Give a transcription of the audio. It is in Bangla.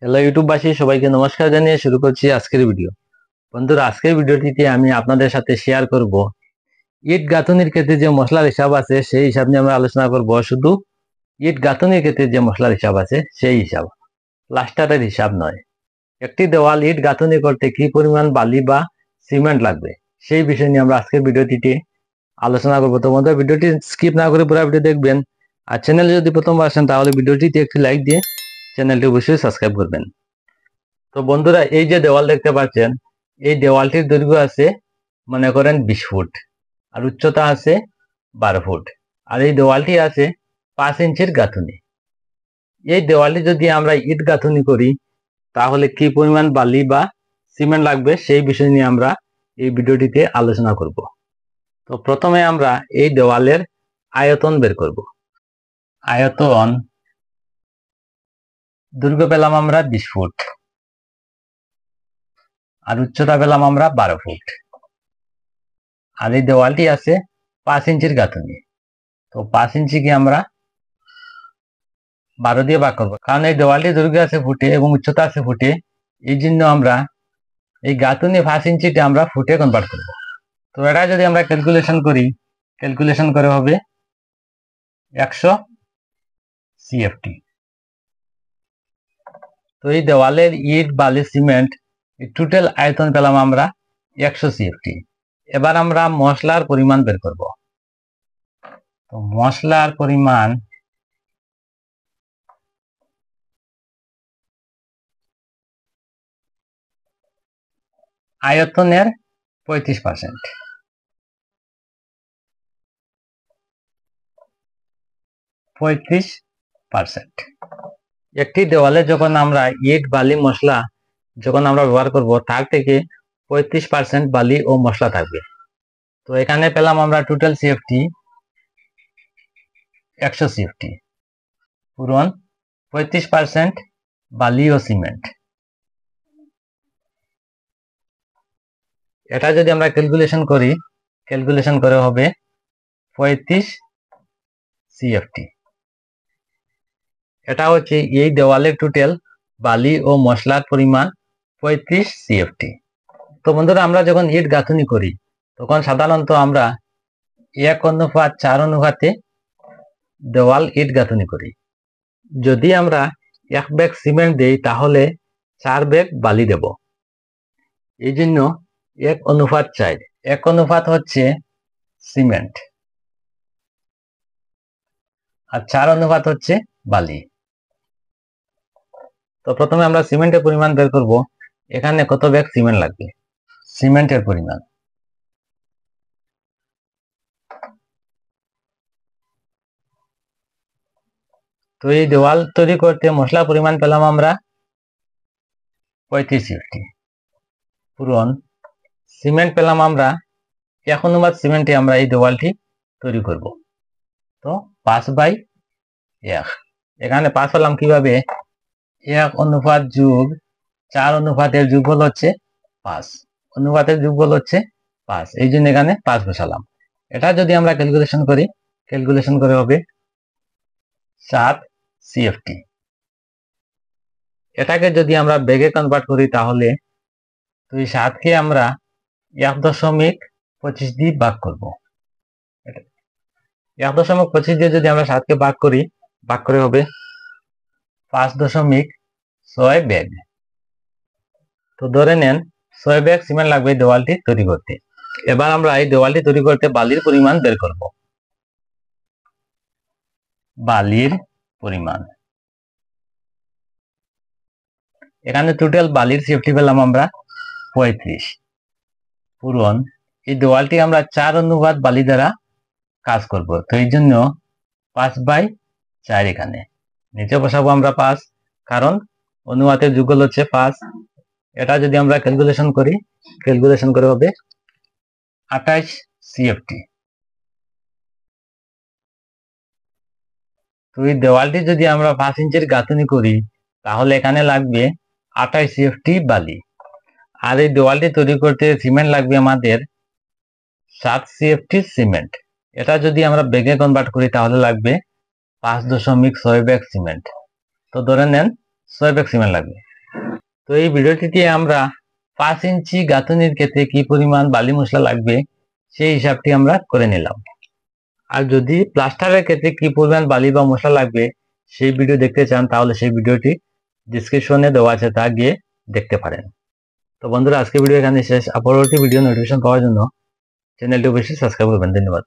হ্যালো ইউটিউববাসী, সবাইকে নমস্কার জানিয়ে শুরু করছি আজকের ভিডিও। বন্ধুরা, আজকের ভিডিওটিতে আমি আপনাদের সাথে শেয়ার করব ইট গাঁথুনির ক্ষেত্রে যে মশলার হিসাব আছে সেই হিসাব নিয়ে আমরা আলোচনা করব। শুধু ইট গাঁথুনির ক্ষেত্রে যে মশলার হিসাব আছে সেই হিসাব, প্লাস্টারের হিসাব নয়। একটি দেওয়াল ইট গাঁথুনি করতে কি পরিমাণ বালি বা সিমেন্ট লাগবে সেই বিষয় নিয়ে আমরা আজকের ভিডিওটিতে আলোচনা করবো। তো বন্ধুরা, ভিডিওটি স্কিপ না করে পুরো ভিডিও দেখবেন। আর চ্যানেলে যদি প্রথমবার আসেন তাহলে ভিডিওটিতে একটি লাইক দিয়ে চ্যানেলটি অবশ্যই সাবস্ক্রাইব করবেন। তো বন্ধুরা, এই যে দেওয়াল দেখতে পাচ্ছেন, এই দেওয়ালটির দৈর্ঘ্য আছে মনে করেন 20 ফুট আর উচ্চতা আছে 12 ফুট, আর এই দেওয়ালটি আছে 5 ইঞ্চির গাঁথুনি। এই দেওয়ালটি যদি আমরা ইট গাঁথুনি করি তাহলে কি পরিমাণ বালি বা সিমেন্ট লাগবে সেই বিষয় নিয়ে আমরা এই ভিডিওটিতে আলোচনা করব। তো প্রথমে আমরা এই দেওয়ালের আয়তন বের করব। আয়তন দৈর্ঘ্য পেলাম আমরা 20 ফুট আর উচ্চতা পেলাম আমরা 12 ফুট, আর এই দেওয়ালটি আছে 5 ইঞ্চির গাঁথুনি। তো 5 ইঞ্চিকে আমরা 12 দিয়ে ভাগ করবো, কারণ এই দেওয়ালটি দৈর্ঘ্য আছে ফুটে এবং উচ্চতা আছে ফুটে। এই জন্য আমরা এই গাঁথুনি 5 ইঞ্চিটা আমরা ফুটে কনভার্ট করব। তো এটা যদি আমরা ক্যালকুলেশন করি, ক্যালকুলেশন করে হবে 100 সিএফটি। তো এই দেওয়ালের ইট বালি সিমেন্ট টোটাল আয়তন পেলাম আমরা 100 সিএফটি। এবার আমরা মশলার পরিমাণ বের করব। তো মশলার পরিমাণ আয়তনের 35%। একটি দেওয়ালে যখন আমরা ইট বালি মশলা যখন আমরা ব্যবহার করব তার থেকে 35% বালি ও মশলা থাকবে। তো এখানে পেলাম আমরা টোটাল সিএফটি 100 সিএফটি পূরণ 35% বালি ও সিমেন্ট। এটা যদি আমরা ক্যালকুলেশন করি, ক্যালকুলেশন করে হবে 35 সিএফটি। এটা হচ্ছে এই দেওয়ালের টোটাল বালি ও মশলার পরিমাণ 35 সিএফটি। তো বন্ধুরা, আমরা যখন ইট গাঁথুনি করি তখন সাধারণত আমরা 1:4 অনুপাতে দেওয়াল ইট গাঁথুনি করি। যদি আমরা 1 ব্যাগ সিমেন্ট দেই তাহলে 4 ব্যাগ বালি দেব। এই জন্য 1:4, 1 অনুপাত হচ্ছে সিমেন্ট আর 4 অনুপাত হচ্ছে বালি। তো প্রথমে আমরা সিমেন্টের পরিমাণ বের করব। এখানে কত ব্যাগ সিমেন্ট লাগবে, সিমেন্টের পরিমাণ তো এই দেওয়াল তৈরি করতে মশলা পরিমাণ পেলাম আমরা 35 সিএফটি পূরণ সিমেন্ট পেলাম আমরা 1 অনুপাত সিমেন্টে আমরা এই দেওয়ালটি তৈরি করব। তো 5/1, এখানে 5 পেলাম কিভাবে, 1 অনুপাত যোগ 4 অনুপাতের যোগফল হচ্ছে 5, অনুপাতের যোগফল হচ্ছে 5, এই জন্য এখানে 5 বসালাম। এটা যদি আমরা ক্যালকুলেশন করি, ক্যালকুলেশন করে হবে 7 সিএফটি। এটাকে যদি আমরা ব্যাগে কনভার্ট করি তাহলে তো এই 7কে আমরা 1.25 দিয়ে ভাগ করব। 1.25 দিয়ে যদি আমরা 7কে ভাগ করি, ভাগ করে হবে 5.6 ব্যাগ। তো ধরে নেন 6 ব্যাগ সিমেন্ট লাগবে এই দেওয়ালটি তৈরি করতে। এবার আমরা এই দেওয়ালটি তৈরি করতে বালির পরিমাণ বের করব। বালির পরিমাণ, এখানে টোটাল বালির সিএফটি পেলাম আমরা 35 পূরণ এই দেওয়ালটি আমরা 4 অনুপাত বালি দ্বারা কাজ করব। তো এই জন্য 5/4 এখানে নিচে বসাবো আমরা 5, কারণ অনুপাতের যুগল হচ্ছে 5। এটা যদি আমরা ক্যালকুলেশন করি, ক্যালকুলেশন করে হবে 28 সিএফটি। তো এই দেওয়ালটি যদি আমরা 5 ইঞ্চির গাঁথুনি করি তাহলে এখানে লাগবে 28 সিএফটি বালি, আর এই দেওয়ালটি তৈরি করতে সিমেন্ট লাগবে আমাদের 7 সিএফটি সিমেন্ট। এটা যদি আমরা ব্যাগে কনভার্ট করি তাহলে লাগবে 5.6 ব্যাগ সিমেন্ট। তো ধরে নেন 6 ব্যাগ সিমেন্ট লাগবে। তো এই ভিডিওটিতে আমরা 5 ইঞ্চি গাঁথনির ক্ষেত্রে কি পরিমাণ বালি মশলা লাগবে সেই হিসাবটি আমরা করে নিলাম। আর যদি প্লাস্টারের ক্ষেত্রে কি পরিমাণ বালি বা মশলা লাগবে সেই ভিডিও দেখতে চান তাহলে সেই ভিডিওটি ডিসক্রিপশনে দেওয়া আছে, তা গিয়ে দেখতে পারেন। তো বন্ধুরা, আজকে ভিডিও এখানে শেষ। পরবর্তী ভিডিও নোটিফিকেশন পাওয়ার জন্য চ্যানেলটি অবশ্যই সাবস্ক্রাইব করবেন। ধন্যবাদ।